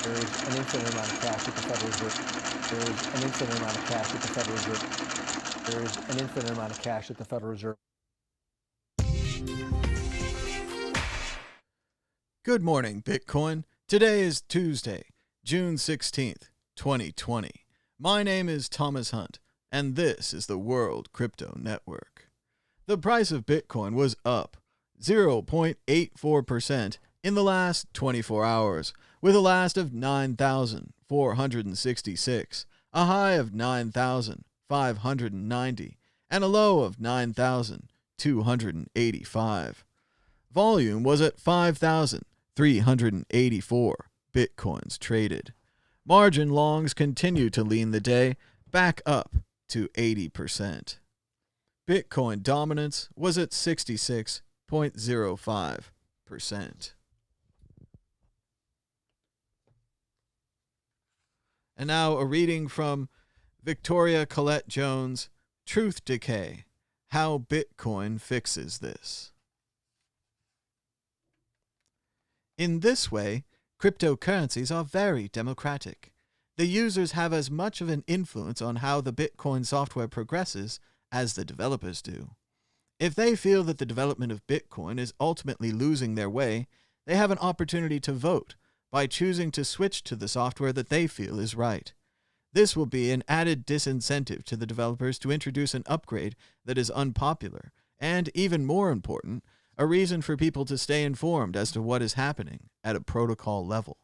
There is an infinite amount of cash at the Federal Reserve. There is an infinite amount of cash at the Federal Reserve. There is an infinite amount of cash at the Federal Reserve. Good morning, Bitcoin. Today is Tuesday, June 16th, 2020. My name is Thomas Hunt, and this is the World Crypto Network. The price of Bitcoin was up 0.84% in the last 24 hours, with a last of 9,466, a high of 9,590, and a low of 9,285. Volume was at 5,384 Bitcoins traded. Margin longs continue to lean the day back up to 80%. Bitcoin dominance was at 66.05%. And now a reading from Victoria Colette Jones, Truth Decay, How Bitcoin Fixes This. In this way, cryptocurrencies are very democratic. The users have as much of an influence on how the Bitcoin software progresses as the developers do. If they feel that the development of Bitcoin is ultimately losing their way, they have an opportunity to vote by choosing to switch to the software that they feel is right. This will be an added disincentive to the developers to introduce an upgrade that is unpopular, and even more important, a reason for people to stay informed as to what is happening at a protocol level.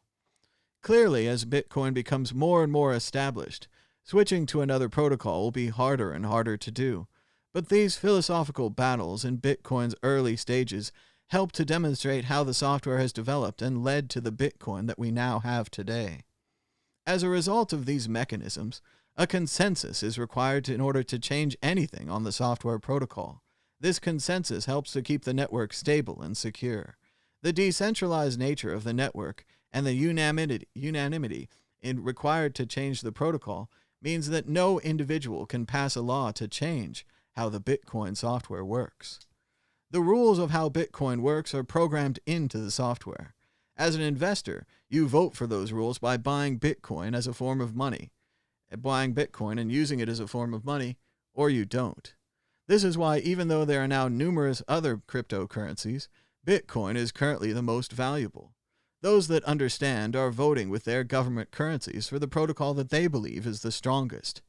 Clearly, as Bitcoin becomes more and more established, switching to another protocol will be harder and harder to do. But these philosophical battles in Bitcoin's early stages help to demonstrate how the software has developed and led to the Bitcoin that we now have today. As a result of these mechanisms, a consensus is required in order to change anything on the software protocol. This consensus helps to keep the network stable and secure. The decentralized nature of the network and the unanimity required to change the protocol means that no individual can pass a law to change how the Bitcoin software works. The rules of how Bitcoin works are programmed into the software. As an investor, you vote for those rules by buying Bitcoin as a form of money, buying Bitcoin and using it as a form of money, or you don't. This is why, even though there are now numerous other cryptocurrencies, Bitcoin is currently the most valuable. Those that understand are voting with their government currencies for the protocol that they believe is the strongest.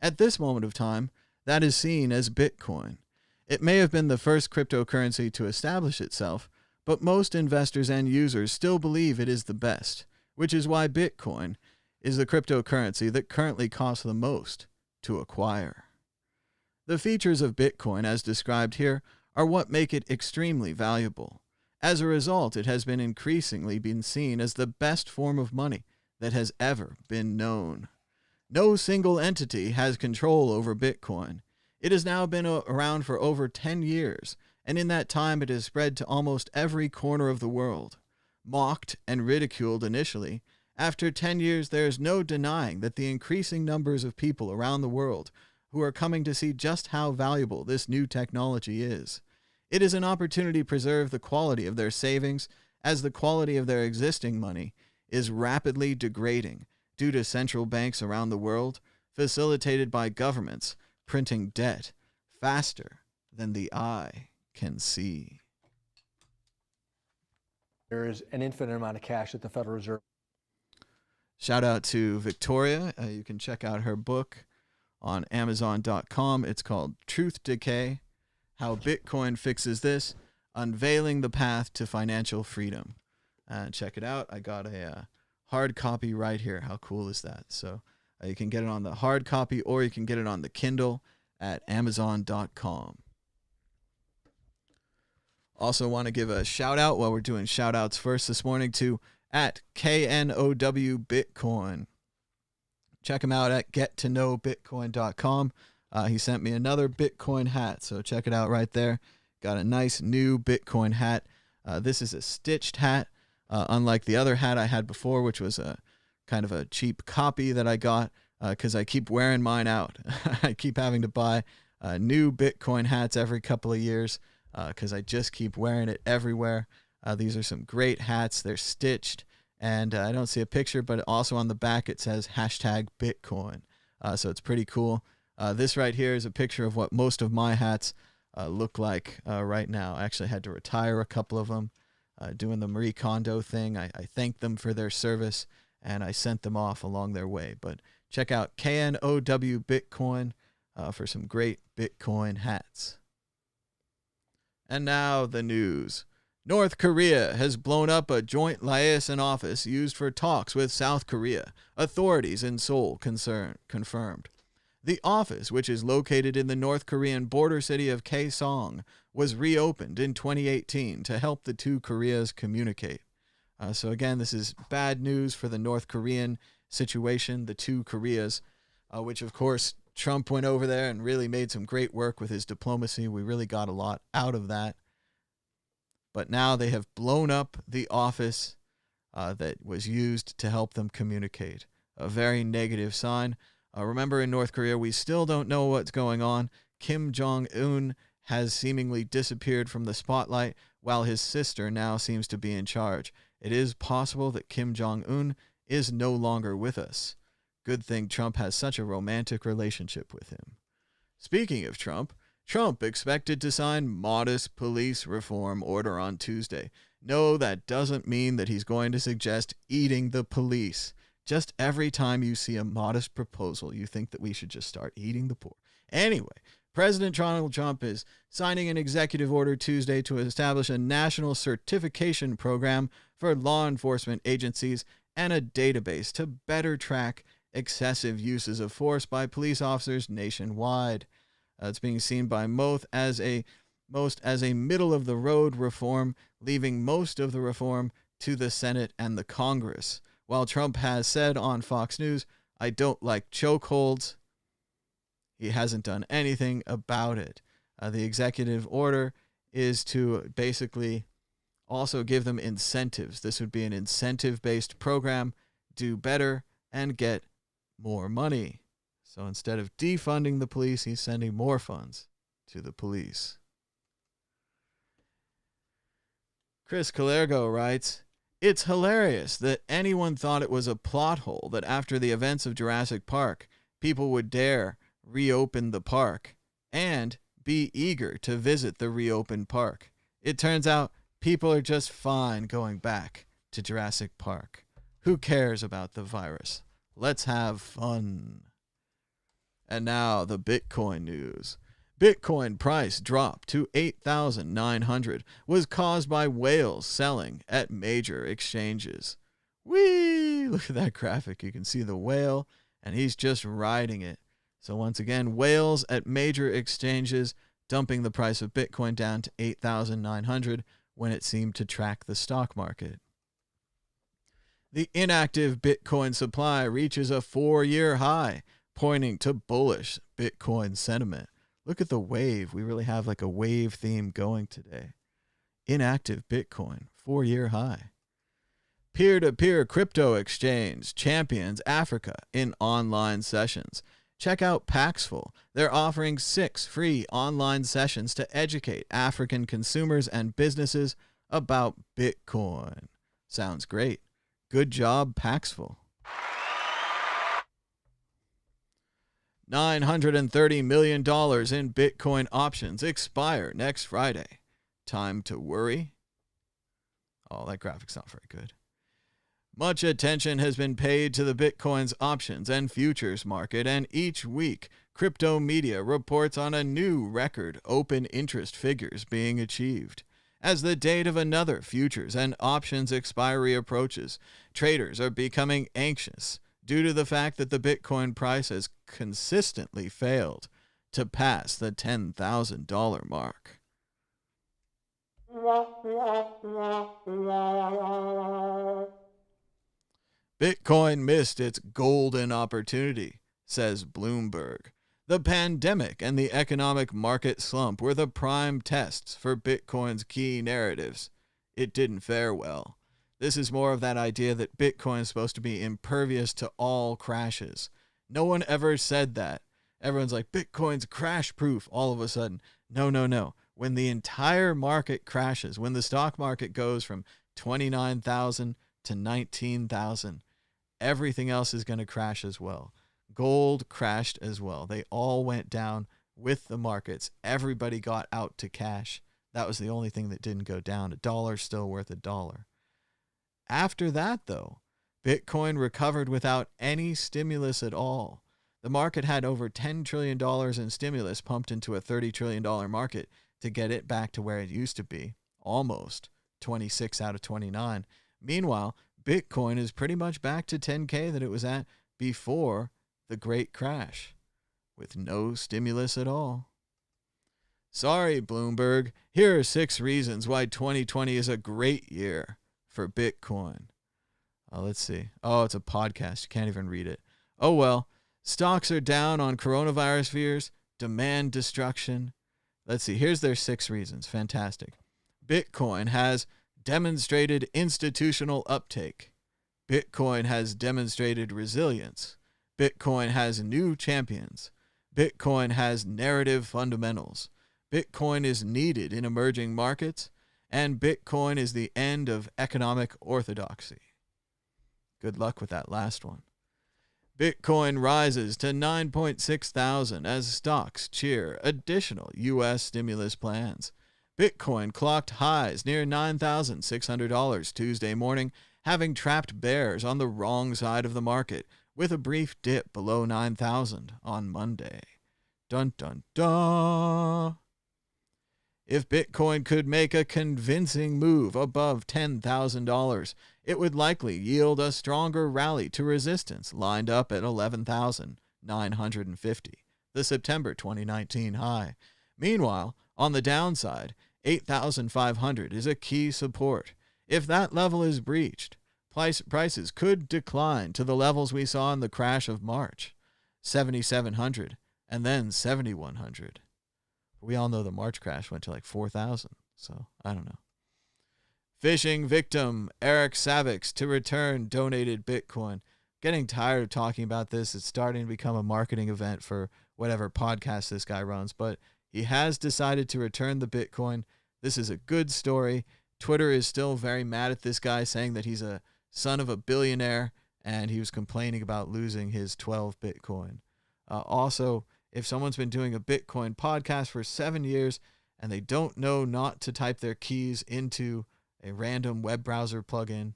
At this moment of time, that is seen as Bitcoin. It may have been the first cryptocurrency to establish itself, but most investors and users still believe it is the best, which is why Bitcoin is the cryptocurrency that currently costs the most to acquire. The features of Bitcoin, as described here, are what make it extremely valuable. As a result, it has been increasingly seen as the best form of money that has ever been known. No single entity has control over Bitcoin. It has now been around for over 10 years, and in that time it has spread to almost every corner of the world. Mocked and ridiculed initially, after 10 years there is no denying that the increasing numbers of people around the world who are coming to see just how valuable this new technology is. It is an opportunity to preserve the quality of their savings, as the quality of their existing money is rapidly degrading due to central banks around the world, facilitated by governments printing debt faster than the eye can see. There is an infinite amount of cash at the Federal Reserve. Shout out to Victoria. You can check out her book on Amazon.com. It's called Truth Decay, How Bitcoin Fixes This, Unveiling the Path to Financial Freedom. Check it out. I got a hard copy right here. How cool is that? So you can get it on the hard copy, or you can get it on the Kindle at Amazon.com. Also want to give a shout out, while we're doing shout outs first this morning, to at KNOW Bitcoin. Check him out at gettoknowbitcoin.com. He sent me another Bitcoin hat, so check it out right there. Got a nice new Bitcoin hat. This is a stitched hat, unlike the other hat I had before, which was a kind of a cheap copy that I got because I keep wearing mine out. I keep having to buy new Bitcoin hats every couple of years because I just keep wearing it everywhere. These are some great hats. They're stitched, And I don't see a picture, but also on the back it says #Bitcoin. So it's pretty cool. This right here is a picture of what most of my hats look like right now. I actually had to retire a couple of them doing the Marie Kondo thing. I thanked them for their service, and I sent them off along their way. But check out KNOW Bitcoin for some great Bitcoin hats. And now the news. North Korea has blown up a joint liaison office used for talks with South Korea, authorities in Seoul confirmed. The office, which is located in the North Korean border city of Kaesong, was reopened in 2018 to help the two Koreas communicate. So again, this is bad news for the North Korean situation, the two Koreas, which of course Trump went over there and really made some great work with his diplomacy. We really got a lot out of that. But now they have blown up the office that was used to help them communicate. A very negative sign. Remember, in North Korea, we still don't know what's going on. Kim Jong-un has seemingly disappeared from the spotlight, while his sister now seems to be in charge. It is possible that Kim Jong-un is no longer with us. Good thing Trump has such a romantic relationship with him. Speaking of Trump expected to sign modest police reform order on Tuesday. No, that doesn't mean that he's going to suggest eating the police. Just every time you see a modest proposal, you think that we should just start eating the poor. Anyway, President Donald Trump is signing an executive order Tuesday to establish a national certification program for law enforcement agencies and a database to better track excessive uses of force by police officers nationwide. It's being seen by most as a middle-of-the-road reform, leaving most of the reform to the Senate and the Congress. While Trump has said on Fox News, "I don't like chokeholds," he hasn't done anything about it. The executive order is to basically also give them incentives. This would be an incentive-based program, do better, and get more money. So instead of defunding the police, he's sending more funds to the police. Chris Calergo writes, "It's hilarious that anyone thought it was a plot hole that after the events of Jurassic Park, people would dare reopen the park and be eager to visit the reopened park. It turns out people are just fine going back to Jurassic Park. Who cares about the virus? Let's have fun." And now the Bitcoin news. Bitcoin price drop to 8,900 was caused by whales selling at major exchanges. Whee! Look at that graphic. You can see the whale, and he's just riding it. So once again, whales at major exchanges dumping the price of Bitcoin down to 8,900 when it seemed to track the stock market. The inactive Bitcoin supply reaches a 4-year high, pointing to bullish Bitcoin sentiment. Look at the wave. We really have like a wave theme going today. Inactive Bitcoin, 4-year high. Peer-to-peer crypto exchange champions Africa in online sessions. Check out Paxful. They're offering 6 free online sessions to educate African consumers and businesses about Bitcoin. Sounds great. Good job, Paxful. $930 million in Bitcoin options expire next Friday. Time to worry? Oh, that graphic's not very good. Much attention has been paid to the Bitcoin's options and futures market, and each week, crypto media reports on a new record open interest figures being achieved. As the date of another futures and options expiry approaches, traders are becoming anxious due to the fact that the Bitcoin price has consistently failed to pass the $10,000 mark. Bitcoin missed its golden opportunity, says Bloomberg. The pandemic and the economic market slump were the prime tests for Bitcoin's key narratives. It didn't fare well. This is more of that idea that Bitcoin is supposed to be impervious to all crashes. No one ever said that. Everyone's like, Bitcoin's crash proof all of a sudden. No. When the entire market crashes, when the stock market goes from 29,000 to 19,000. Everything else is going to crash as well. Gold crashed as well. They all went down with the markets. Everybody got out to cash. That was the only thing that didn't go down. $1 still worth $1. After that, though, Bitcoin recovered without any stimulus at all. The market had over $10 trillion in stimulus pumped into a $30 trillion market to get it back to where it used to be, almost 26 out of 29. Meanwhile, Bitcoin is pretty much back to 10K that it was at before the great crash, with no stimulus at all. Sorry, Bloomberg. Here are 6 reasons why 2020 is a great year for Bitcoin. Let's see. Oh, it's a podcast. You can't even read it. Oh, well. Stocks are down on coronavirus fears, demand destruction. Let's see. Here's their 6 reasons. Fantastic. Bitcoin has demonstrated institutional uptake. Bitcoin has demonstrated resilience. Bitcoin has new champions. Bitcoin has narrative fundamentals. Bitcoin is needed in emerging markets. And Bitcoin is the end of economic orthodoxy. Good luck with that last one. Bitcoin rises to 9.6 thousand as stocks cheer additional U.S. stimulus plans. Bitcoin clocked highs near $9,600 Tuesday morning, having trapped bears on the wrong side of the market, with a brief dip below 9,000 on Monday. Dun dun dun! If Bitcoin could make a convincing move above $10,000, it would likely yield a stronger rally to resistance lined up at 11,950, the September 2019 high. Meanwhile, on the downside, 8,500 is a key support. If that level is breached, prices could decline to the levels we saw in the crash of March, 7,700 and then 7,100. We all know the March crash went to like 4,000, so I don't know. Phishing victim Eric Savix to return donated Bitcoin. Getting tired of talking about this. It's starting to become a marketing event for whatever podcast this guy runs, but he has decided to return the Bitcoin. This is a good story. Twitter is still very mad at this guy, saying that he's a son of a billionaire, and he was complaining about losing his 12 Bitcoin. Also, if someone's been doing a Bitcoin podcast for 7 years and they don't know not to type their keys into a random web browser plugin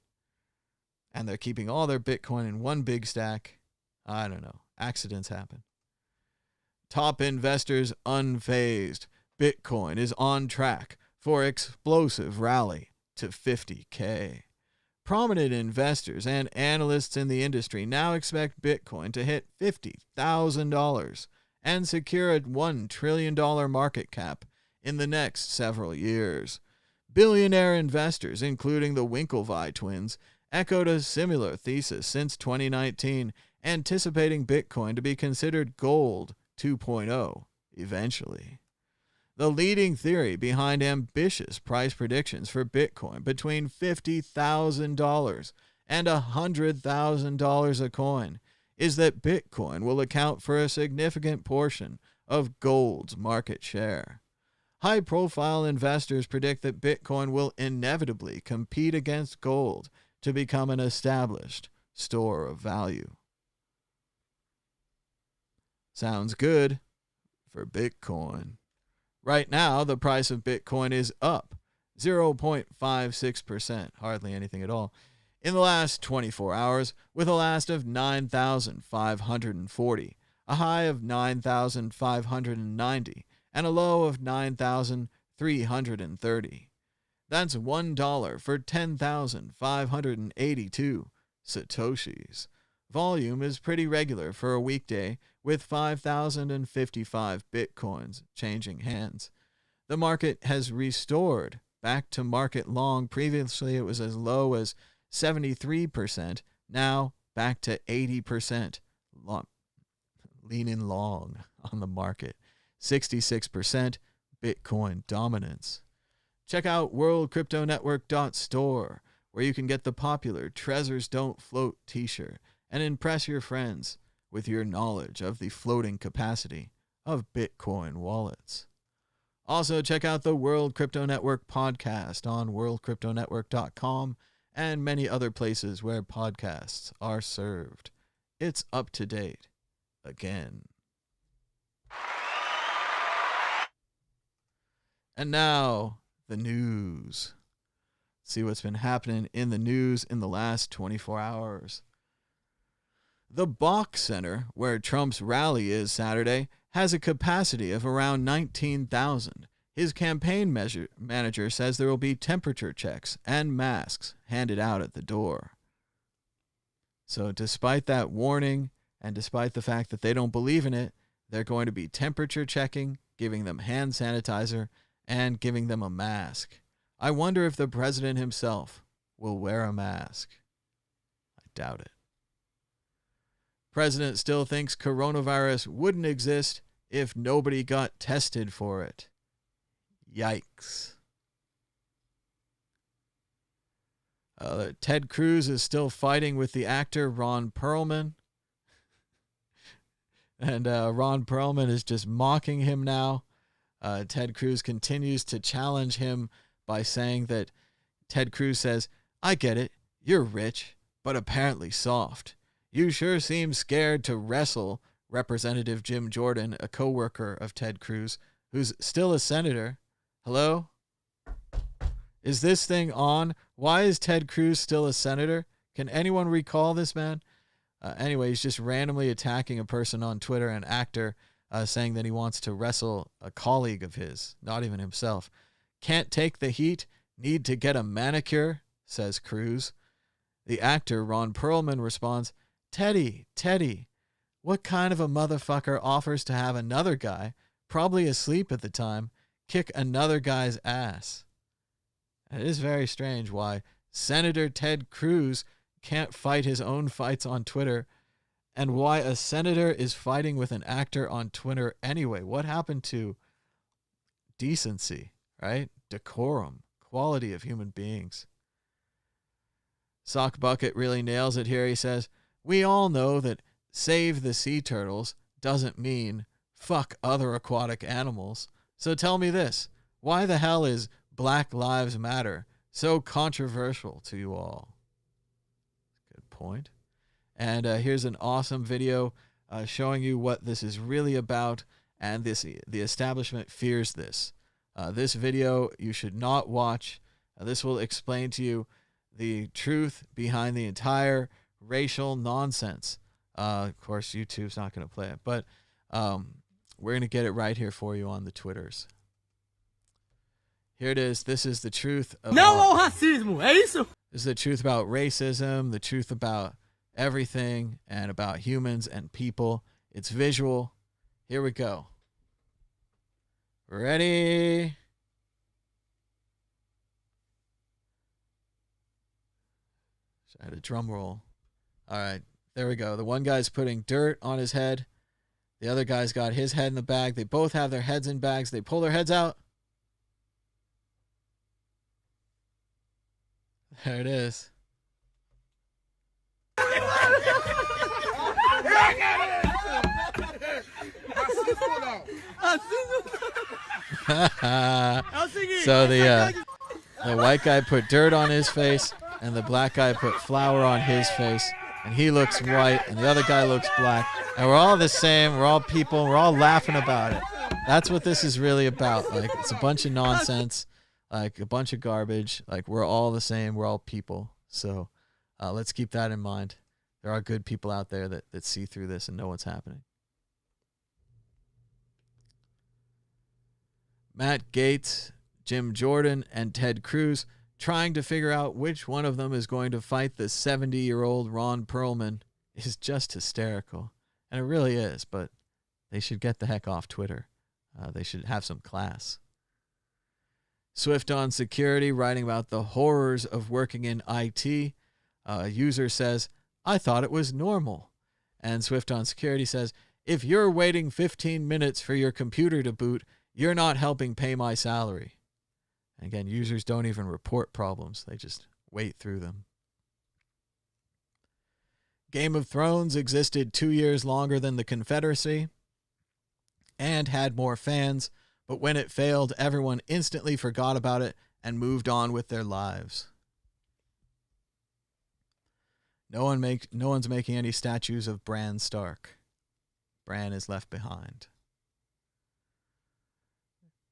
and they're keeping all their Bitcoin in one big stack, I don't know. Accidents happen. Top investors unfazed. Bitcoin is on track for explosive rally to 50K. Prominent investors and analysts in the industry now expect Bitcoin to hit $50,000 and secure a $1 trillion market cap in the next several years. Billionaire investors, including the Winklevi twins, echoed a similar thesis since 2019, anticipating Bitcoin to be considered gold 2.0 eventually. The leading theory behind ambitious price predictions for Bitcoin between $50,000 and $100,000 a coin is that Bitcoin will account for a significant portion of gold's market share. High-profile investors predict that Bitcoin will inevitably compete against gold to become an established store of value. Sounds good for Bitcoin. Right now, the price of Bitcoin is up 0.56%, hardly anything at all, in the last 24 hours, with a last of 9,540, a high of 9,590, and a low of 9,330. That's $1 for 10,582 Satoshis. Volume is pretty regular for a weekday, with 5,055 Bitcoins changing hands. The market has restored back to market long. Previously, it was as low as 73%. Now back to 80%. Leaning long on the market. 66% Bitcoin dominance. Check out worldcryptonetwork.store, where you can get the popular Treasures Don't Float t-shirt and impress your friends with your knowledge of the floating capacity of Bitcoin wallets. Also, check out the World Crypto Network podcast on worldcryptonetwork.com and many other places where podcasts are served. It's up to date again. And now, the news. See what's been happening in the news in the last 24 hours. The Bach Center, where Trump's rally is Saturday, has a capacity of around 19,000. His campaign manager says there will be temperature checks and masks handed out at the door. So despite that warning, and despite the fact that they don't believe in it, they're going to be temperature checking, giving them hand sanitizer, and giving them a mask. I wonder if the president himself will wear a mask. I doubt it. President still thinks coronavirus wouldn't exist if nobody got tested for it. Yikes. Ted Cruz is still fighting with the actor Ron Perlman. And Ron Perlman is just mocking him now. Ted Cruz continues to challenge him by saying that Ted Cruz says, "I get it, you're rich, but apparently soft. You sure seem scared to wrestle Representative Jim Jordan, a co-worker of Ted Cruz, who's still a senator." Hello? Is this thing on? Why is Ted Cruz still a senator? Can anyone recall this man? Anyway, he's just randomly attacking a person on Twitter, an actor, saying that he wants to wrestle a colleague of his, not even himself. "Can't take the heat, need to get a manicure," says Cruz. The actor, Ron Perlman, responds, Teddy, what kind of a motherfucker offers to have another guy, probably asleep at the time, kick another guy's ass?" And it is very strange why Senator Ted Cruz can't fight his own fights on Twitter, and why a senator is fighting with an actor on Twitter anyway. What happened to decency, right? Decorum, quality of human beings. Sock Bucket really nails it here. He says, "We all know that save the sea turtles doesn't mean fuck other aquatic animals. So tell me this, why the hell is Black Lives Matter so controversial to you all?" Good point. And here's an awesome video showing you what this is really about, and the establishment fears this. This video you should not watch. This will explain to you the truth behind the entire racial nonsense. Of course, YouTube's not going to play it, but we're going to get it right here for you on the Twitters. Here it is. This is the truth about racismo, é isso? This is the truth about racism, the truth about everything, and about humans and people. It's visual. Here we go. Ready? I had a drum roll. All right, there we go. The one guy's putting dirt on his head. The other guy's got his head in the bag. They both have their heads in bags. They pull their heads out. There it is. So the white guy put dirt on his face, and the black guy put flour on his face, and he looks white, and the other guy looks black, and we're all the same. We're all people. We're all laughing about it. That's what this is really about. Like, it's a bunch of nonsense, like a bunch of garbage. Like, we're all the same. We're all people. So let's keep that in mind. There are good people out there that see through this and know what's happening. Matt Gaetz, Jim Jordan, and Ted Cruz trying to figure out which one of them is going to fight the 70-year-old Ron Perlman is just hysterical. And it really is, but they should get the heck off Twitter. They should have some class. Swift on Security, writing about the horrors of working in IT. A user says, "I thought it was normal." And Swift on Security says, "If you're waiting 15 minutes for your computer to boot, you're not helping pay my salary." And again, users don't even report problems. They just wait through them. Game of Thrones existed 2 years longer than the Confederacy and had more fans, but when it failed, everyone instantly forgot about it and moved on with their lives. No one's making any statues of Bran Stark. Bran is left behind.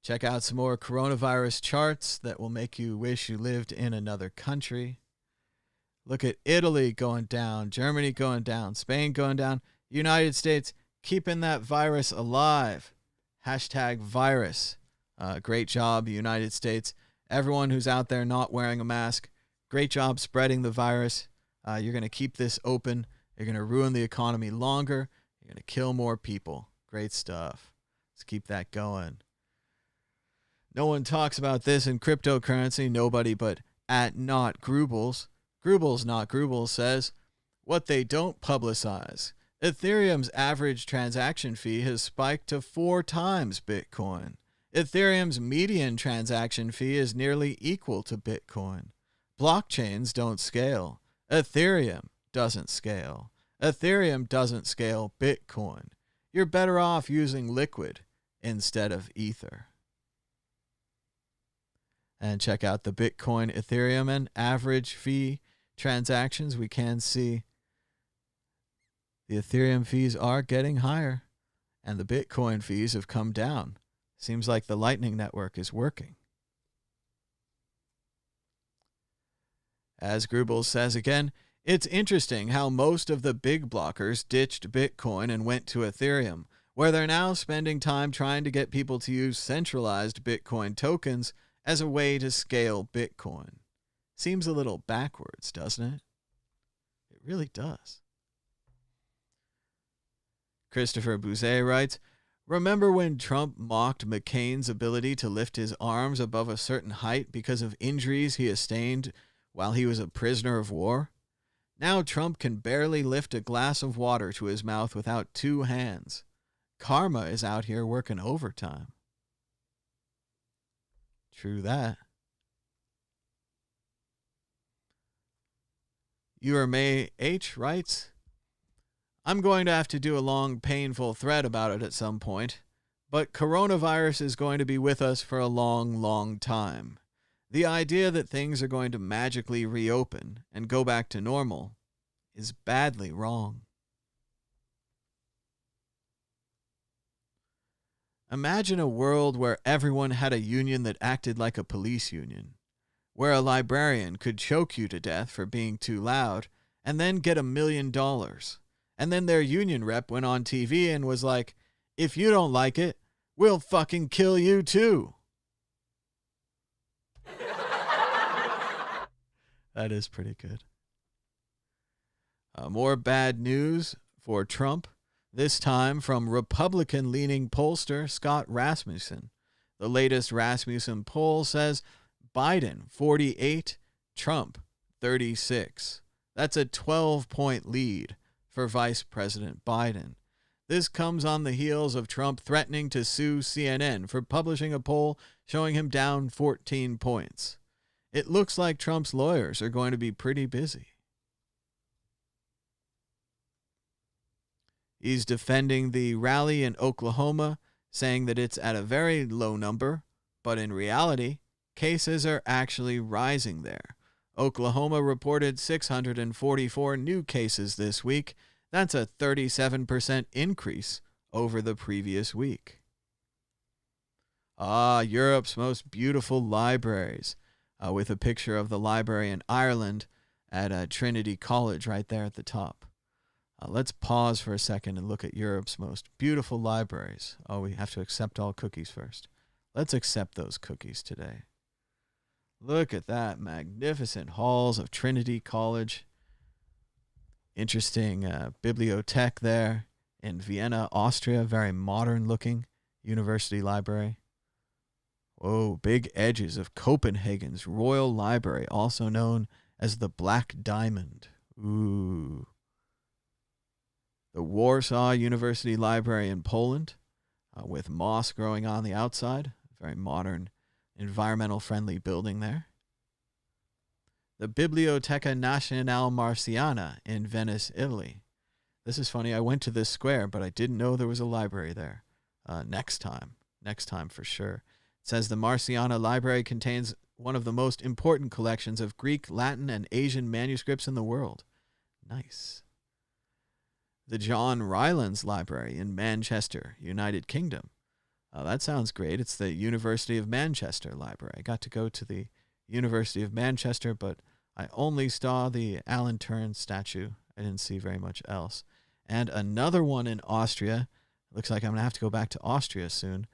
Check out some more coronavirus charts that will make you wish you lived in another country. Look at Italy going down, Germany going down, Spain going down, United States keeping that virus alive. #virus. Great job, United States. Everyone who's out there not wearing a mask, great job spreading the virus. You're going to keep this open. You're going to ruin the economy longer. You're going to kill more people. Great stuff. Let's keep that going. No one talks about this in cryptocurrency. Nobody but @NotGrubles. Grubles Not Grubles says, what they don't publicize. Ethereum's average transaction fee has spiked to 4 times Bitcoin. Ethereum's median transaction fee is nearly equal to Bitcoin. Blockchains don't scale. Ethereum doesn't scale. Ethereum doesn't scale Bitcoin. You're better off using Liquid instead of Ether. And check out the Bitcoin, Ethereum, and average fee transactions. We can see the Ethereum fees are getting higher, and the Bitcoin fees have come down. Seems like the Lightning Network is working. As Grubles says again, it's interesting how most of the big blockers ditched Bitcoin and went to Ethereum, where they're now spending time trying to get people to use centralized Bitcoin tokens as a way to scale Bitcoin. Seems a little backwards, doesn't it? It really does. Christopher Bouzet writes, remember when Trump mocked McCain's ability to lift his arms above a certain height because of injuries he sustained while he was a prisoner of war? Now Trump can barely lift a glass of water to his mouth without 2 hands. Karma is out here working overtime. True that. Your May H writes, I'm going to have to do a long, painful thread about it at some point, but coronavirus is going to be with us for a long, long time. The idea that things are going to magically reopen and go back to normal is badly wrong. Imagine a world where everyone had a union that acted like a police union, where a librarian could choke you to death for being too loud and then get $1 million. And then their union rep went on TV and was like, if you don't like it, we'll fucking kill you too. That is pretty good. More bad news for Trump, this time from Republican-leaning pollster Scott Rasmussen. The latest Rasmussen poll says Biden 48, Trump 36. That's a 12-point lead for Vice President Biden. This comes on the heels of Trump threatening to sue CNN for publishing a poll showing him down 14 points. It looks like Trump's lawyers are going to be pretty busy. He's defending the rally in Oklahoma, saying that it's at a very low number, but in reality, cases are actually rising there. Oklahoma reported 644 new cases this week. That's a 37% increase over the previous week. Europe's most beautiful libraries, with a picture of the library in Ireland at Trinity College right there at the top. Let's pause for a second and look at Europe's most beautiful libraries. Oh, we have to accept all cookies first. Let's accept those cookies today. Look at that magnificent halls of Trinity College. Interesting bibliothèque there in Vienna, Austria. Very modern looking university library. Whoa, big edges of Copenhagen's Royal Library, also known as the Black Diamond. Ooh. The Warsaw University Library in Poland, with moss growing on the outside. Very modern, environmental-friendly building there. The Biblioteca Nazionale Marciana in Venice, Italy. This is funny. I went to this square, but I didn't know there was a library there. Next time for sure. It says the Marciana Library contains one of the most important collections of Greek, Latin, and Asian manuscripts in the world. Nice. The John Rylands Library in Manchester, United Kingdom. That sounds great. It's the University of Manchester Library. I got to go to the University of Manchester, but I only saw the Alan Turing statue. I didn't see very much else. And another one in Austria. Looks like I'm going to have to go back to Austria soon.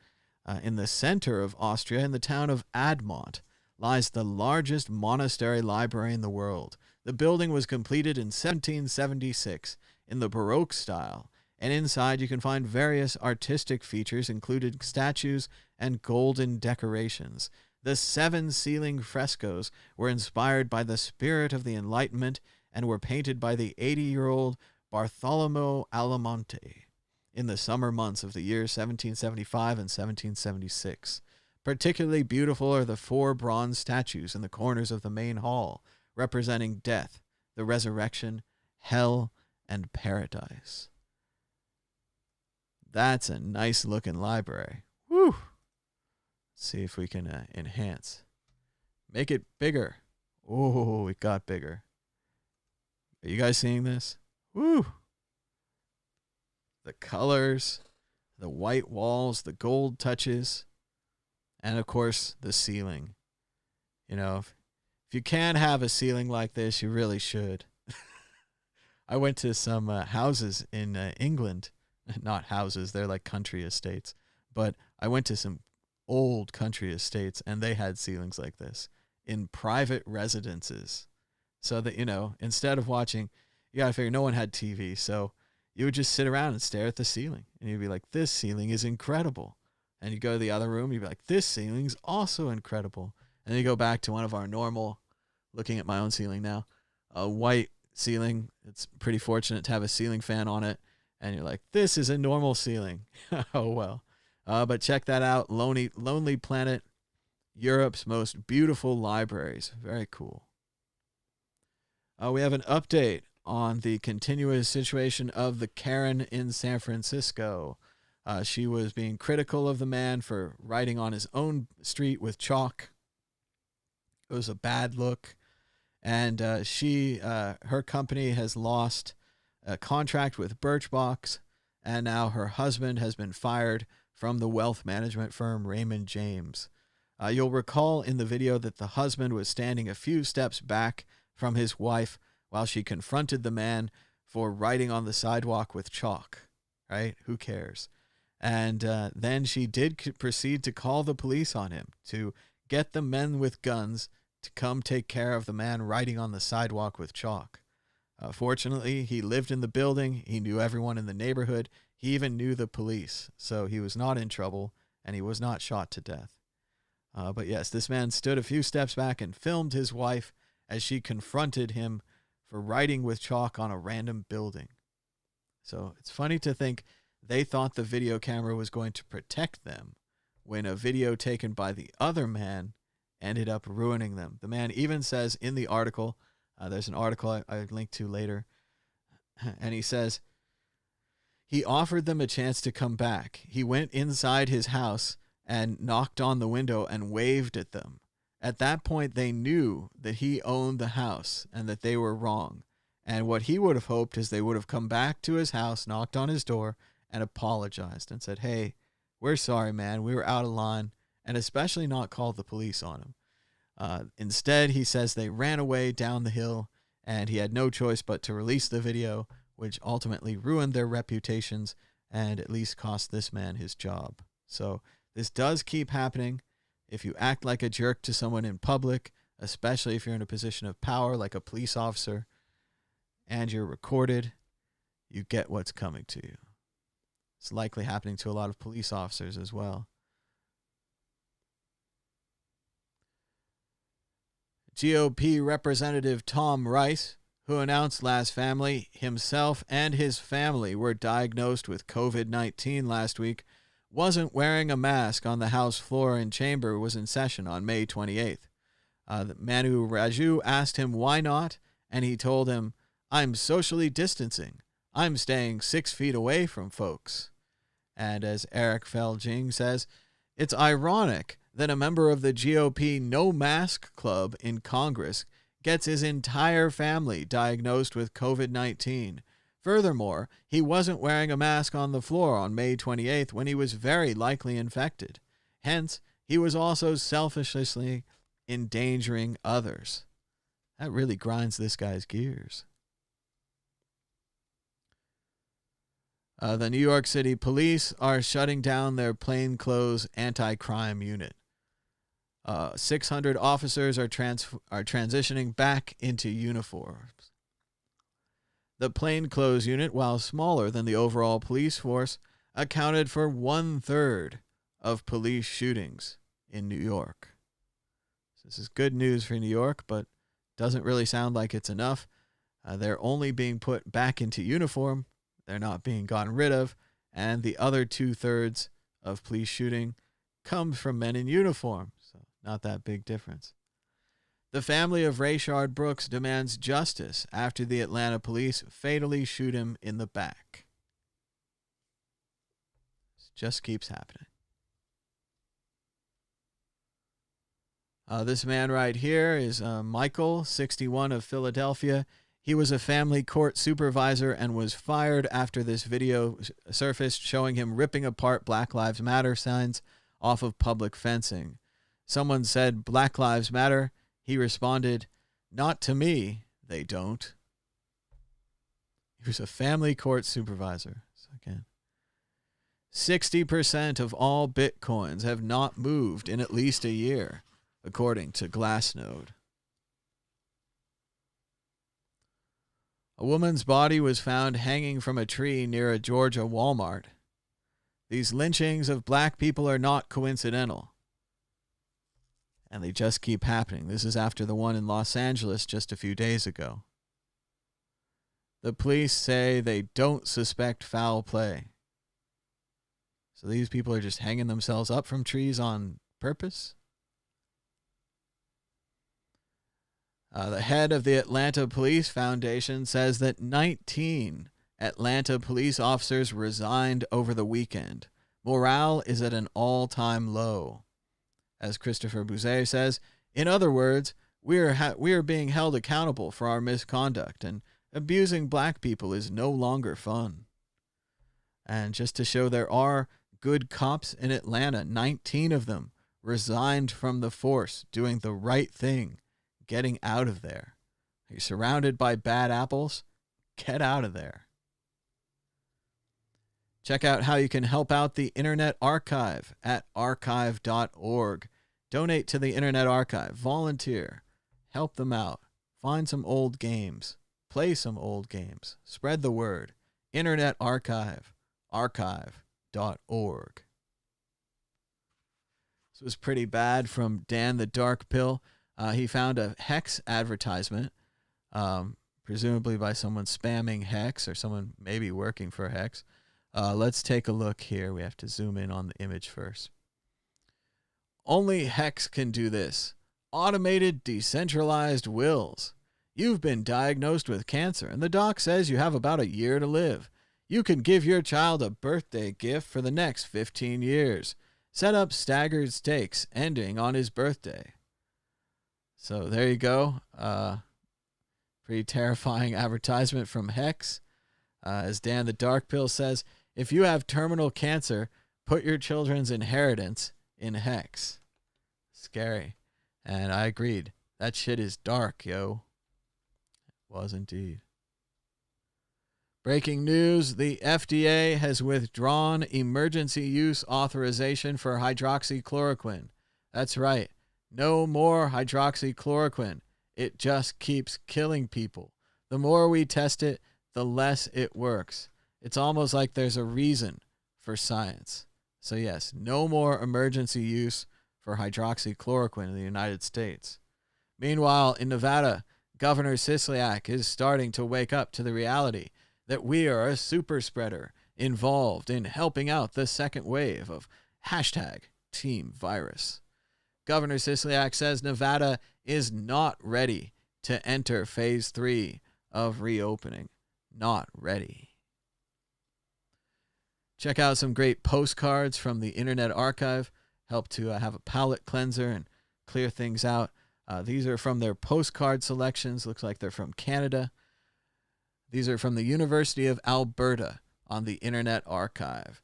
In the center of Austria, in the town of Admont, lies the largest monastery library in the world. The building was completed in 1776 in the Baroque style, and inside you can find various artistic features, including statues and golden decorations. The 7 ceiling frescoes were inspired by the spirit of the Enlightenment and were painted by the 80-year-old Bartolomeo Almonte in the summer months of the years 1775 and 1776. Particularly beautiful are the 4 bronze statues in the corners of the main hall, representing death, the resurrection, hell, and paradise. That's a nice looking library. Woo! Let's see if we can enhance. Make it bigger. Oh, it got bigger. Are you guys seeing this? Woo! The colors, the white walls, the gold touches, and of course, the ceiling. You know, if you can have a ceiling like this, you really should. I went to some houses in England. Not houses, they're like country estates. But I went to some old country estates, and they had ceilings like this in private residences. So that, you know, instead of watching, you got to figure no one had TV. So you would just sit around and stare at the ceiling. And you'd be like, this ceiling is incredible. And you go to the other room, you'd be like, this ceiling's also incredible. And then you go back to one of our normal, looking at my own ceiling now, a white ceiling. It's pretty fortunate to have a ceiling fan on it. And you're like, this is a normal ceiling. Oh, well. But check that out. Lonely Planet, Europe's most beautiful libraries. Very cool. We have an update on the continuous situation of the Karen in San Francisco. She was being critical of the man for writing on his own street with chalk. It was a bad look. And her company has lost a contract with Birchbox, and now her husband has been fired from the wealth management firm Raymond James. You'll recall in the video that the husband was standing a few steps back from his wife while she confronted the man for writing on the sidewalk with chalk, right? Who cares? And then she did proceed to call the police on him to get the men with guns to come take care of the man writing on the sidewalk with chalk. Fortunately, he lived in the building. He knew everyone in the neighborhood. He even knew the police. So he was not in trouble, and he was not shot to death. But yes, this man stood a few steps back and filmed his wife as she confronted him for writing with chalk on a random building. So it's funny to think they thought the video camera was going to protect them when a video taken by the other man ended up ruining them. The man even says in the article, there's an article I linked to later, and he says, he offered them a chance to come back. He went inside his house and knocked on the window and waved at them. At that point, they knew that he owned the house and that they were wrong. And what he would have hoped is they would have come back to his house, knocked on his door, and apologized and said, hey, we're sorry, man. We were out of line, and especially not called the police on him. Instead, he says they ran away down the hill, and he had no choice but to release the video, which ultimately ruined their reputations and at least cost this man his job. So this does keep happening. If you act like a jerk to someone in public, especially if you're in a position of power like a police officer, and you're recorded, you get what's coming to you. It's likely happening to a lot of police officers as well. GOP Representative Tom Rice, who announced last family himself and his family were diagnosed with COVID-19 last week, wasn't wearing a mask on the House floor and chamber was in session on May 28th. Manu Raju asked him why not, and he told him, I'm socially distancing. I'm staying 6 feet away from folks. And as Eric Feljing says, it's ironic that a member of the GOP No Mask Club in Congress gets his entire family diagnosed with COVID-19. Furthermore, he wasn't wearing a mask on the floor on May 28th when he was very likely infected. Hence, he was also selfishly endangering others. That really grinds this guy's gears. The New York City police are shutting down their plainclothes anti-crime unit. 600 officers are transitioning back into uniforms. The plainclothes unit, while smaller than the overall police force, accounted for 1/3 of police shootings in New York. So this is good news for New York, but doesn't really sound like it's enough. They're only being put back into uniform. They're not being gotten rid of. And the other 2/3 of police shooting comes from men in uniform. So not that big difference. The family of Rayshard Brooks demands justice after the Atlanta police fatally shoot him in the back. This just keeps happening. This man right here is Michael, 61, of Philadelphia. He was a family court supervisor and was fired after this video surfaced showing him ripping apart Black Lives Matter signs off of public fencing. Someone said, "Black Lives Matter." He responded, "Not to me, they don't." He was a family court supervisor. So again, 60% of all Bitcoins have not moved in at least a year, according to Glassnode. A woman's body was found hanging from a tree near a Georgia Walmart. These lynchings of black people are not coincidental. And they just keep happening. This is after the one in Los Angeles just a few days ago. The police say they don't suspect foul play. So these people are just hanging themselves up from trees on purpose? The head of the Atlanta Police Foundation says that 19 Atlanta police officers resigned over the weekend. Morale is at an all-time low. As Christopher Bouzet says, in other words, we are being held accountable for our misconduct, and abusing black people is no longer fun. And just to show there are good cops in Atlanta, 19 of them resigned from the force, doing the right thing, getting out of there. You're surrounded by bad apples? Get out of there. Check out how you can help out the Internet Archive at archive.org. Donate to the Internet Archive. Volunteer. Help them out. Find some old games. Play some old games. Spread the word. Internet Archive. Archive.org. This was pretty bad from Dan the Dark Pill. He found a Hex advertisement, presumably by someone spamming Hex or someone maybe working for Hex. Let's take a look here. We have to zoom in on the image first. Only Hex can do this. Automated decentralized wills. You've been diagnosed with cancer, and the doc says you have about a year to live. You can give your child a birthday gift for the next 15 years. Set up staggered stakes ending on his birthday. So there you go. Pretty terrifying advertisement from Hex. As Dan the Dark Pill says, if you have terminal cancer, put your children's inheritance in Hex. Scary. And I agreed. That shit is dark, yo. It was indeed. Breaking news, the FDA has withdrawn emergency use authorization for hydroxychloroquine. That's right. No more hydroxychloroquine. It just keeps killing people. The more we test it, the less it works. It's almost like there's a reason for science. So yes, no more emergency use for hydroxychloroquine in the United States. Meanwhile, in Nevada, Governor Sisolak is starting to wake up to the reality that we are a super spreader involved in helping out the second wave of #Team Virus. Governor Sisolak says Nevada is not ready to enter phase 3 of reopening. Not ready. Check out some great postcards from the Internet Archive. Help to have a palate cleanser and clear things out. These are from their postcard selections. Looks like they're from Canada. These are from the University of Alberta on the Internet Archive.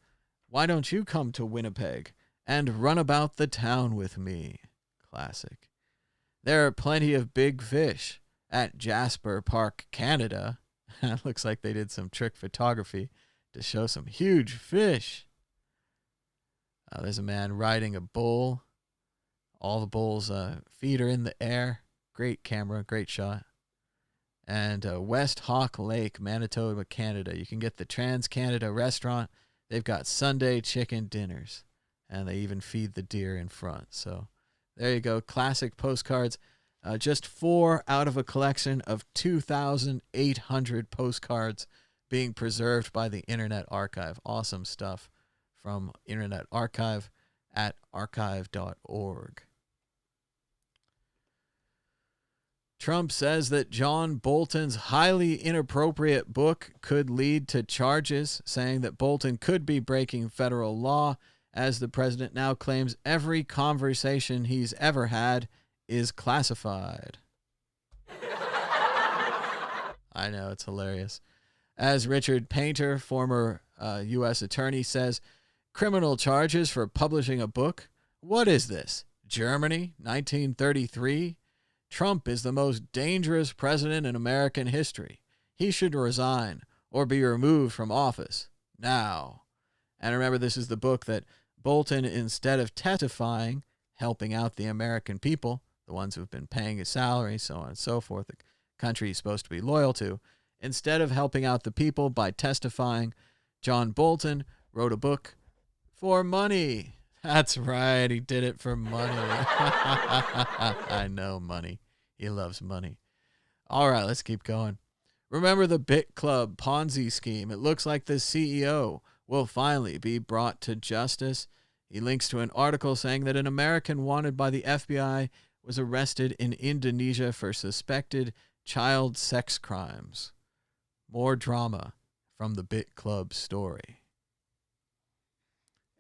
Why don't you come to Winnipeg and run about the town with me? Classic. There are plenty of big fish at Jasper Park, Canada. Looks like they did some trick photography to show some huge fish. There's a man riding a bull. All the bull's feet are in the air. Great camera, great shot. And West Hawk Lake, Manitoba, Canada. You can get the Trans-Canada restaurant. They've got Sunday chicken dinners. And they even feed the deer in front. So there you go. Classic postcards. Just 4 out of a collection of 2,800 postcards being preserved by the Internet Archive. Awesome stuff from Internet Archive at archive.org. Trump says that John Bolton's highly inappropriate book could lead to charges, saying that Bolton could be breaking federal law, as the president now claims every conversation he's ever had is classified. I know, it's hilarious. As Richard Painter, former U.S. attorney, says, criminal charges for publishing a book? What is this? Germany, 1933? Trump is the most dangerous president in American history. He should resign or be removed from office now. And remember, this is the book that Bolton, instead of testifying, helping out the American people, the ones who've been paying his salary, so on and so forth, the country he's supposed to be loyal to, instead of helping out the people by testifying, John Bolton wrote a book for money. That's right, he did it for money. I know, money. He loves money. All right, let's keep going. Remember the Bit Club Ponzi scheme? It looks like the CEO will finally be brought to justice. He links to an article saying that an American wanted by the FBI was arrested in Indonesia for suspected child sex crimes. More drama from the Bit Club story.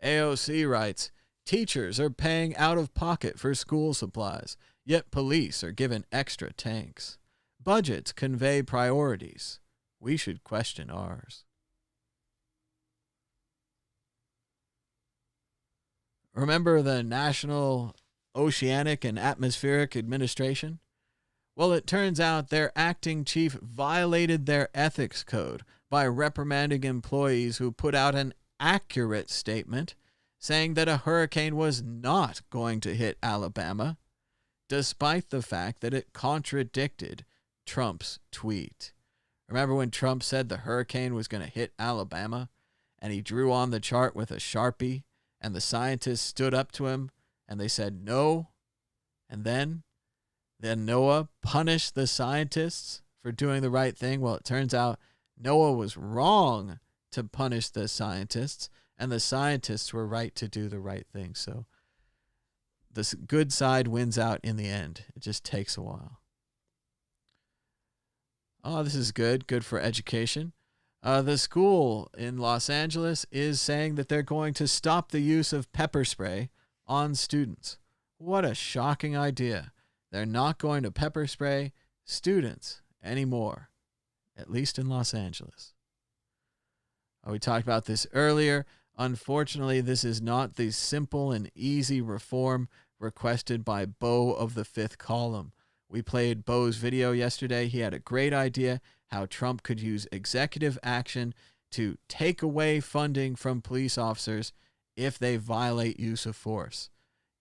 AOC writes, teachers are paying out of pocket for school supplies, yet police are given extra tanks. Budgets convey priorities. We should question ours. Remember the National Oceanic and Atmospheric Administration? Well, it turns out their acting chief violated their ethics code by reprimanding employees who put out an accurate statement saying that a hurricane was not going to hit Alabama, despite the fact that it contradicted Trump's tweet. Remember when Trump said the hurricane was going to hit Alabama, and he drew on the chart with a Sharpie, and the scientists stood up to him, and they said no, and then NOAA punished the scientists for doing the right thing? Well, it turns out NOAA was wrong to punish the scientists, and the scientists were right to do the right thing. So the good side wins out in the end. It just takes a while. Oh, this is good. Good for education. The school in Los Angeles is saying that they're going to stop the use of pepper spray on students. What a shocking idea. They're not going to pepper spray students anymore, at least in Los Angeles. We talked about this earlier. Unfortunately, this is not the simple and easy reform requested by Bo of the Fifth Column. We played Bo's video yesterday. He had a great idea how Trump could use executive action to take away funding from police officers if they violate use of force.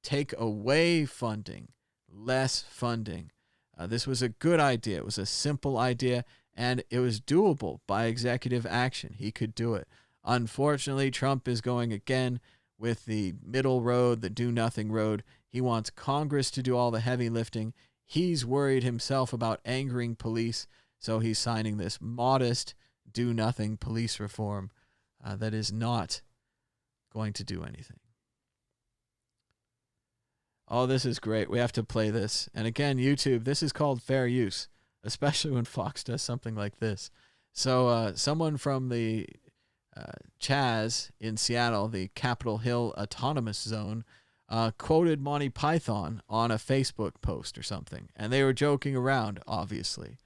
Take away funding, less funding. This was a good idea. It was a simple idea, and it was doable by executive action. He could do it. Unfortunately, Trump is going again with the middle road, the do-nothing road. He wants Congress to do all the heavy lifting. He's worried himself about angering police, so he's signing this modest do-nothing police reform that is not going to do anything. Oh, this is great. We have to play this. And again, YouTube, this is called fair use, especially when Fox does something like this. So someone from the Chaz in Seattle, the Capitol Hill Autonomous Zone, quoted Monty Python on a Facebook post or something, and they were joking around, obviously.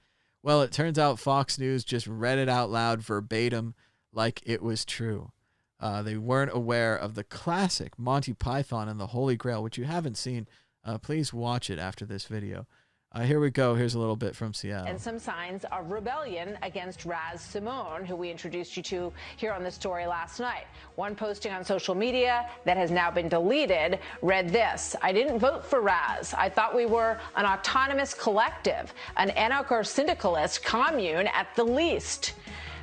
Well, it turns out Fox News just read it out loud verbatim like it was true. They weren't aware of the classic Monty Python and the Holy Grail, which you haven't seen. Please watch it after this video. Here we go. Here's a little bit from Seattle. And some signs of rebellion against Raz Simone, who we introduced you to here on the story last night. One posting on social media that has now been deleted read this: "I didn't vote for Raz. I thought we were an autonomous collective, an anarcho-syndicalist commune at the least.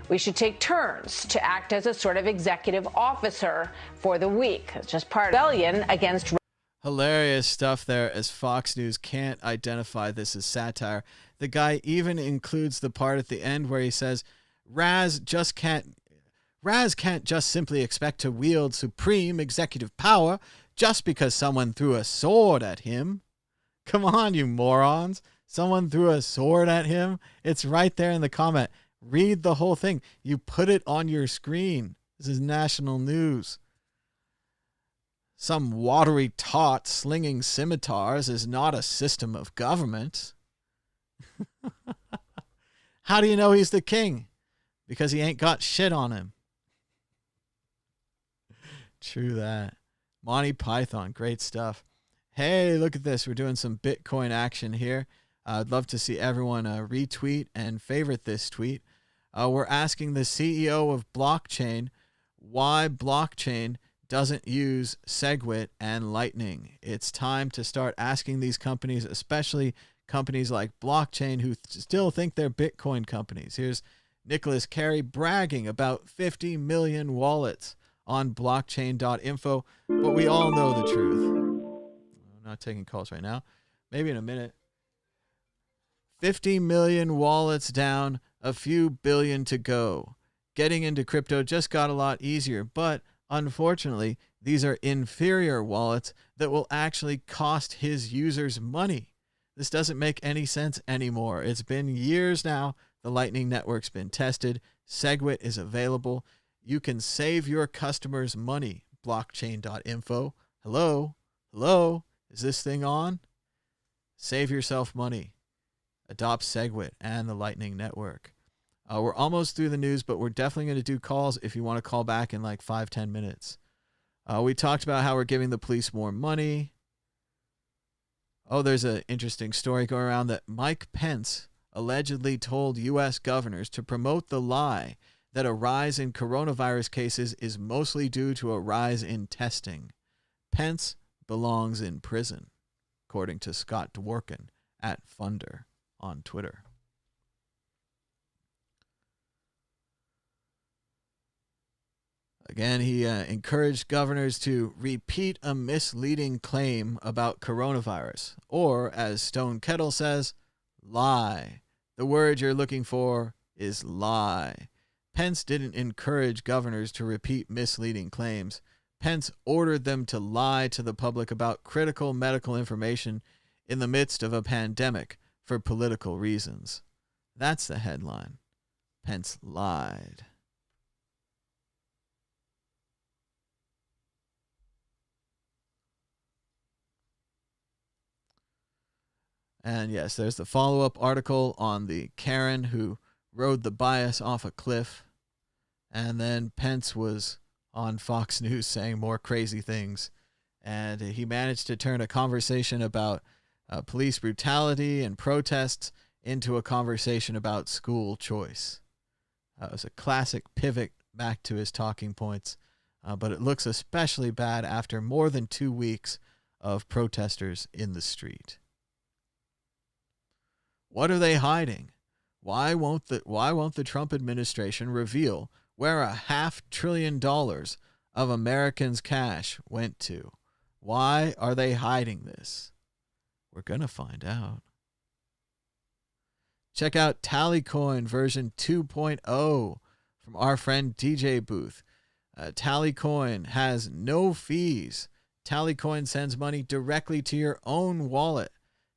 We should take turns to act as a sort of executive officer for the week." It's just part of rebellion against. Hilarious stuff there, as Fox News can't identify this as satire. The guy even includes the part at the end where he says, Raz can't just simply expect to wield supreme executive power just because someone threw a sword at him. Come on, you morons. Someone threw a sword at him. It's right there in the comment. Read the whole thing. You put it on your screen. This is national news. Some watery tot slinging scimitars is not a system of government. How do you know he's the king? Because he ain't got shit on him. True that. Monty Python, great stuff. Hey, look at this. We're doing some Bitcoin action here. I'd love to see everyone retweet and favorite this tweet. We're asking the CEO of blockchain why blockchain doesn't use SegWit and Lightning. It's time to start asking these companies, especially companies like Blockchain, who still think they're Bitcoin companies. Here's Nicholas Carey bragging about 50 million wallets on blockchain.info, but we all know the truth. I'm not taking calls right now. Maybe in a minute. 50 million wallets down, a few billion to go. Getting into crypto just got a lot easier, but unfortunately, these are inferior wallets that will actually cost his users money. This doesn't make any sense anymore. It's been years now. The Lightning Network's been tested. SegWit is available. You can save your customers money. Blockchain.info. Hello? Hello? Is this thing on? Save yourself money. Adopt SegWit and the Lightning Network. We're almost through the news, but we're definitely going to do calls if you want to call back in like 5-10 minutes. We talked about how we're giving the police more money. Oh, there's an interesting story going around that Mike Pence allegedly told U.S. governors to promote the lie that a rise in coronavirus cases is mostly due to a rise in testing. Pence belongs in prison, according to Scott Dworkin at Funder on Twitter. Again, he encouraged governors to repeat a misleading claim about coronavirus, or, as Stone Kettle says, lie. The word you're looking for is lie. Pence didn't encourage governors to repeat misleading claims. Pence ordered them to lie to the public about critical medical information in the midst of a pandemic for political reasons. That's the headline. Pence lied. And yes, there's the follow-up article on the Karen who rode the bias off a cliff. And then Pence was on Fox News saying more crazy things. And he managed to turn a conversation about police brutality and protests into a conversation about school choice. It was a classic pivot back to his talking points. But it looks especially bad after more than 2 weeks of protesters in the street. What are they hiding? Why won't the Trump administration reveal where $500 billion of Americans' cash went to? Why are they hiding this? We're going to find out. Check out Tallycoin version 2.0 from our friend DJ Booth. Tallycoin has no fees. Tallycoin sends money directly to your own wallet.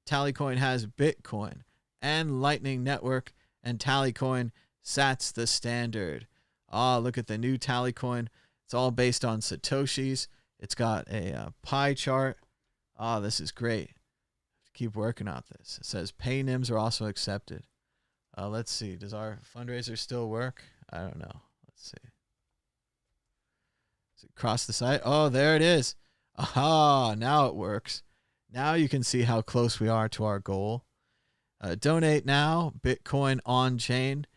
Tallycoin has Bitcoin and Lightning Network, and Tallycoin sets the standard. Look at the new Tallycoin. It's all based on Satoshis. It's got a pie chart. Oh, this is great. Keep working on this. It says pay NIMs are also accepted. Let's see. Does our fundraiser still work? I don't know. Let's see. Does it cross the site? Oh, there it is. Aha, now it works. Now you can see how close we are to our goal. Donate now, Bitcoin on chain,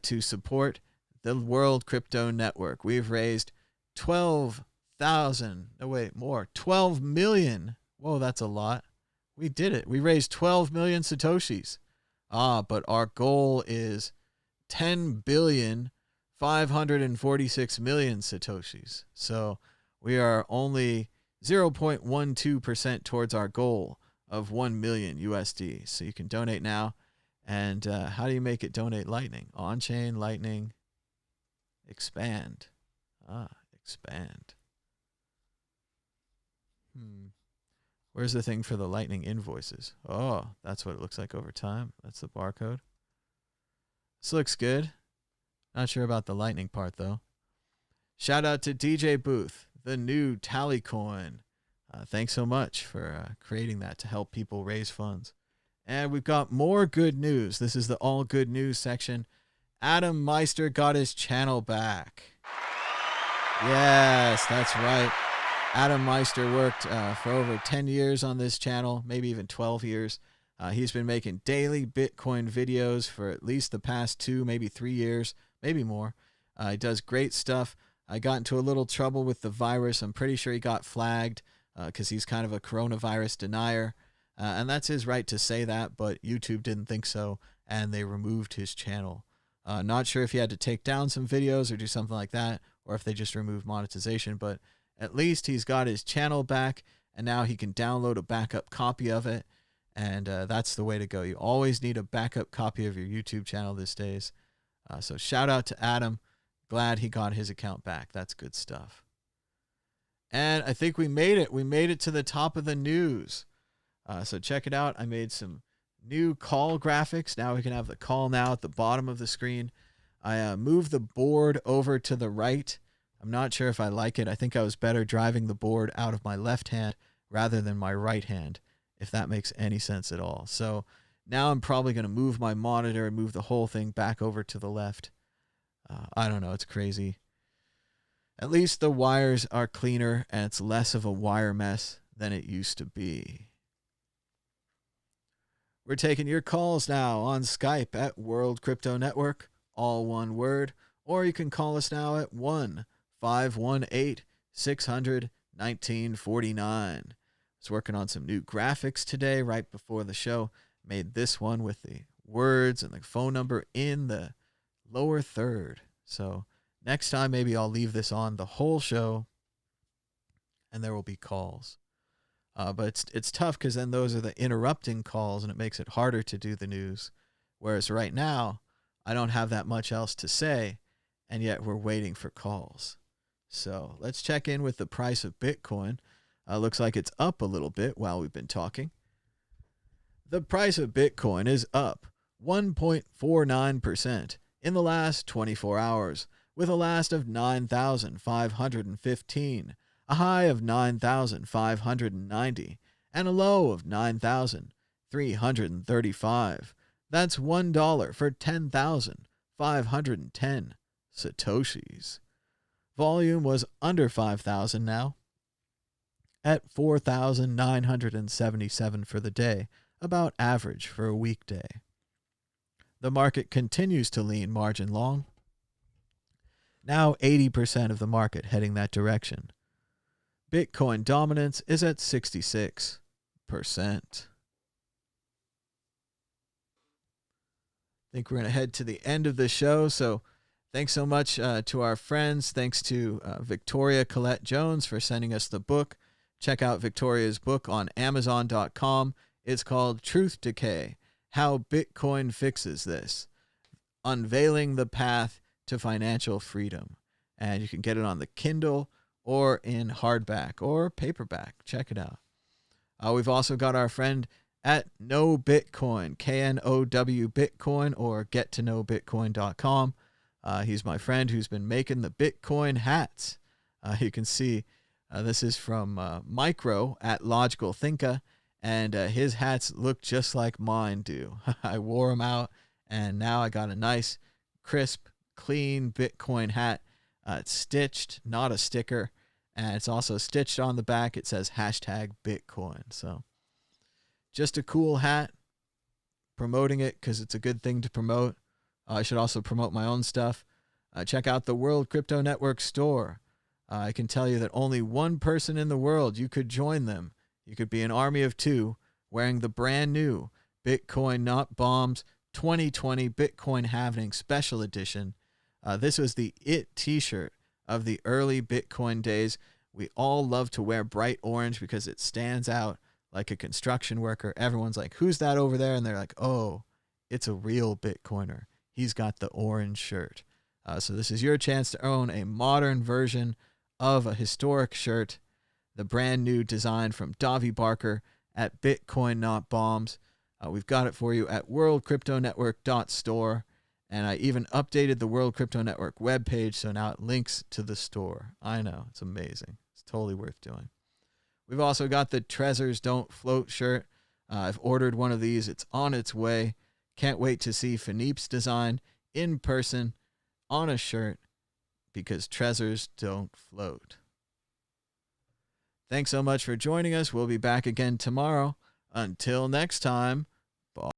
to support the World Crypto Network. We've raised 12 million. Whoa, that's a lot. We did it. We raised 12 million Satoshis. But our goal is 10,546 million Satoshis. So we are only 0.12% towards our goal of 1 million USD. So you can donate now. And how do you make it donate Lightning? On-chain, Lightning, expand. Expand. Where's the thing for the Lightning invoices? Oh, that's what it looks like over time. That's the barcode. This looks good. Not sure about the Lightning part, though. Shout out to DJ Booth, the new Tallycoin. Thanks so much for creating that to help people raise funds. And we've got more good news. This is the all good news section. Adam Meister got his channel back. Yes, that's right. Adam Meister worked for over 10 years on this channel, maybe even 12 years. He's been making daily Bitcoin videos for at least the past 2, maybe 3 years, maybe more. He does great stuff. I got into a little trouble with the virus. I'm pretty sure he got flagged because he's kind of a coronavirus denier. And that's his right to say that, but YouTube didn't think so, and they removed his channel. Not sure if he had to take down some videos or do something like that, or if they just removed monetization, but at least he's got his channel back, and now he can download a backup copy of it, and that's the way to go. You always need a backup copy of your YouTube channel these days. So shout out to Adam. Glad he got his account back. That's good stuff. And I think we made it. We made it to the top of the news. So check it out. I made some new call graphics. Now we can have the call now at the bottom of the screen. I moved the board over to the right. I'm not sure if I like it. I think I was better driving the board out of my left hand rather than my right hand, if that makes any sense at all. So now I'm probably going to move my monitor and move the whole thing back over to the left. I don't know. It's crazy. At least the wires are cleaner and it's less of a wire mess than it used to be. We're taking your calls now on Skype at World Crypto Network, all one word, or you can call us now at 1-518-600-1949. I was working on some new graphics today right before the show. Made this one with the words and the phone number in the lower third. So next time, maybe I'll leave this on the whole show and there will be calls. But it's tough because then those are the interrupting calls and it makes it harder to do the news. Whereas right now, I don't have that much else to say, and yet we're waiting for calls. So let's check in with the price of Bitcoin. Looks like it's up a little bit while we've been talking. The price of Bitcoin is up 1.49% in the last 24 hours, with a last of 9,515, a high of 9,590, and a low of 9,335. That's $1 for 10,510 Satoshis. Volume was under 5,000 now, at 4,977 for the day, about average for a weekday. The market continues to lean margin long. Now 80% of the market heading that direction. Bitcoin dominance is at 66%. I think we're going to head to the end of the show, so thanks so much to our friends. Thanks to Victoria Collette Jones for sending us the book. Check out Victoria's book on Amazon.com. It's called Truth Decay, How Bitcoin Fixes This, Unveiling the Path to Financial Freedom. And you can get it on the Kindle or in hardback or paperback. Check it out. We've also got our friend at Know Bitcoin, KNOW Bitcoin, or gettoknowbitcoin.com. He's my friend who's been making the Bitcoin hats. You can see This is from Micro at Logical Thinka, and his hats look just like mine do. I wore them out, and now I got a nice, crisp, clean Bitcoin hat. It's stitched, not a sticker, and it's also stitched on the back. It says #Bitcoin. So just a cool hat, promoting it because it's a good thing to promote. I should also promote my own stuff. Check out the World Crypto Network store. I can tell you that only one person in the world, you could join them. You could be an army of two wearing the brand new Bitcoin Not Bombs 2020 Bitcoin Halving Special Edition. This was the IT t-shirt of the early Bitcoin days. We all love to wear bright orange because it stands out like a construction worker. Everyone's like, who's that over there? And they're like, oh, it's a real Bitcoiner. He's got the orange shirt. So this is your chance to own a modern version of a historic shirt, the brand new design from Davi Barker at Bitcoin Not Bombs. We've got it for you at worldcryptonetwork.store, and I even updated the World Crypto Network webpage, so now it links to the store. I know, it's amazing. It's totally worth doing. We've also got the Trezors Don't Float shirt. I've ordered one of these. It's on its way. Can't wait to see Philippe's design in person on a shirt, because Trezors don't float. Thanks so much for joining us. We'll be back again tomorrow. Until next time,